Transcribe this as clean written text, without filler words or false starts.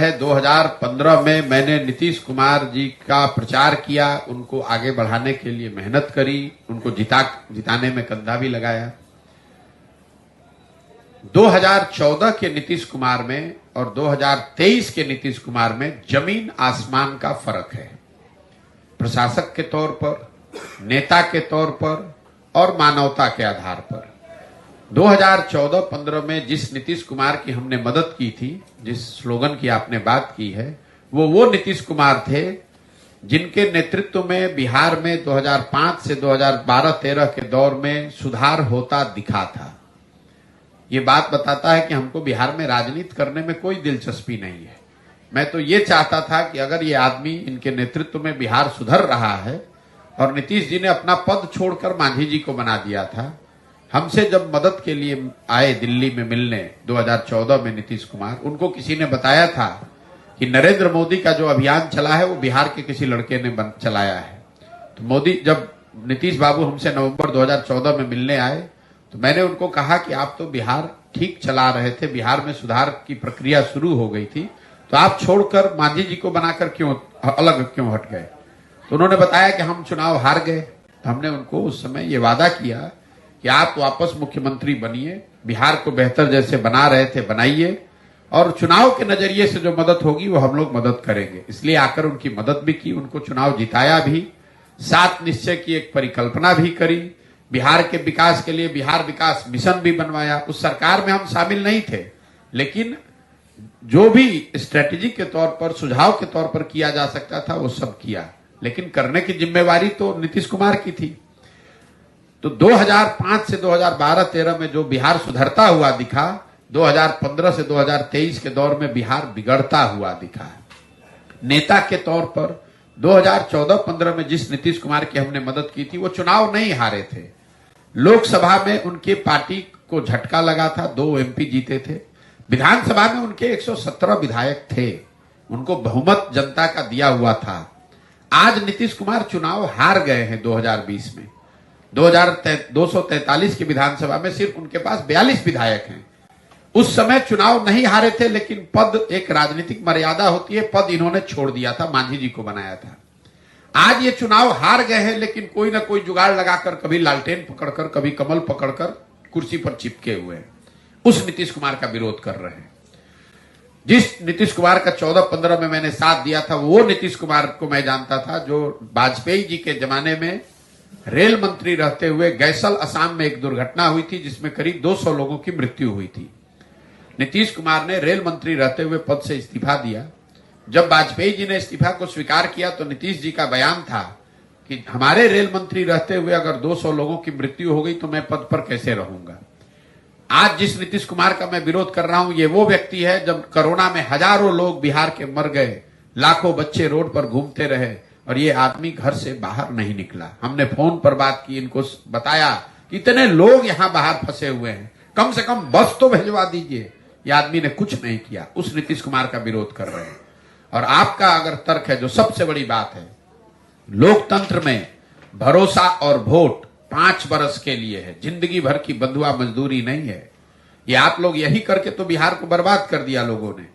है 2015 में मैंने नीतीश कुमार जी का प्रचार किया, उनको आगे बढ़ाने के लिए मेहनत करी, उनको जिताने में कंधा भी लगाया। 2014 के नीतीश कुमार में और 2023 के नीतीश कुमार में जमीन आसमान का फर्क है। प्रशासक के तौर पर, नेता के तौर पर और मानवता के आधार पर 2014-15 में जिस नीतीश कुमार की हमने मदद की थी, जिस स्लोगन की आपने बात की है, वो नीतीश कुमार थे जिनके नेतृत्व में बिहार में 2005 से 2012-13 के दौर में सुधार होता दिखा था। ये बात बताता है कि हमको बिहार में राजनीति करने में कोई दिलचस्पी नहीं है। मैं तो ये चाहता था कि अगर ये आदमी, इनके नेतृत्व में बिहार सुधर रहा है, और नीतीश जी ने अपना पद छोड़कर मांझी जी को बना दिया था। हमसे जब मदद के लिए आए दिल्ली में मिलने 2014 में नीतीश कुमार, उनको किसी ने बताया था कि नरेंद्र मोदी का जो अभियान चला है वो बिहार के किसी लड़के ने चलाया है। तो जब नीतीश बाबू हमसे नवंबर 2014 में मिलने आए तो मैंने उनको कहा कि आप तो बिहार ठीक चला रहे थे, बिहार में सुधार की प्रक्रिया शुरू हो गई थी, तो आप छोड़कर मांझी जी को बनाकर अलग क्यों हट गए? तो उन्होंने बताया कि हम चुनाव हार गए। तो हमने उनको उस समय ये वादा किया कि आप वापस मुख्यमंत्री बनिए, बिहार को बेहतर जैसे बना रहे थे बनाइए, और चुनाव के नजरिए से जो मदद होगी वो हम लोग मदद करेंगे। इसलिए आकर उनकी मदद भी की, उनको चुनाव जिताया भी, 7 निश्चय की एक परिकल्पना भी करी, बिहार के विकास के लिए बिहार विकास मिशन भी बनवाया। उस सरकार में हम शामिल नहीं थे, लेकिन जो भी स्ट्रेटेजी के तौर पर, सुझाव के तौर पर किया जा सकता था वो सब किया, लेकिन करने की जिम्मेवारी तो नीतीश कुमार की थी। तो 2005 से 2012-13 में जो बिहार सुधरता हुआ दिखा, 2015 से 2023 के दौर में बिहार बिगड़ता हुआ दिखा। नेता के तौर पर 2014-15 में जिस नीतीश कुमार की हमने मदद की थी वो चुनाव नहीं हारे थे। लोकसभा में उनके पार्टी को झटका लगा था, 2 एमपी जीते थे। विधानसभा में उनके 117 विधायक थे, उनको बहुमत जनता का दिया हुआ था। आज नीतीश कुमार चुनाव हार गए हैं 2020 में। 243 की विधानसभा में सिर्फ उनके पास 42 विधायक हैं। उस समय चुनाव नहीं हारे थे, लेकिन पद, एक राजनीतिक मर्यादा होती है, पद इन्होंने छोड़ दिया था, मांझी जी को बनाया था। आज ये चुनाव हार गए हैं, लेकिन कोई ना कोई जुगाड़ लगाकर, कभी लालटेन पकड़कर, कभी कमल पकड़कर कुर्सी पर चिपके हुए हैं, उस नीतीश कुमार का विरोध कर रहे हैं। जिस नीतीश कुमार का 14-15 में मैंने साथ दिया था, वो नीतीश कुमार को मैं जानता था जो वाजपेयी जी के जमाने में रेल मंत्री रहते हुए गैसल असम में एक दुर्घटना हुई थी जिसमें करीब 200 लोगों की मृत्यु हुई थी। नीतीश कुमार ने रेल मंत्री रहते हुए पद से इस्तीफा दिया। जब वाजपेयी जी ने इस्तीफा को स्वीकार किया तो नीतीश जी का बयान था कि हमारे रेल मंत्री रहते हुए अगर 200 लोगों की मृत्यु हो गई तो मैं पद पर कैसे रहूंगा। आज जिस नीतीश कुमार का मैं विरोध कर रहा हूं, ये वो व्यक्ति है जब कोरोना में हजारों लोग बिहार के मर गए, लाखों बच्चे रोड पर घूमते रहे और ये आदमी घर से बाहर नहीं निकला। हमने फोन पर बात की, इनको बताया कि इतने लोग यहां बाहर फंसे हुए हैं, कम से कम बस तो भिजवा दीजिए। ये आदमी ने कुछ नहीं किया, उस नीतीश कुमार का विरोध कर रहे हैं। और आपका अगर तर्क है, जो सबसे बड़ी बात है, लोकतंत्र में भरोसा और वोट 5 बरस के लिए है, जिंदगी भर की बंधुआ मजदूरी नहीं है। ये आप लोग यही करके तो बिहार को बर्बाद कर दिया लोगों ने।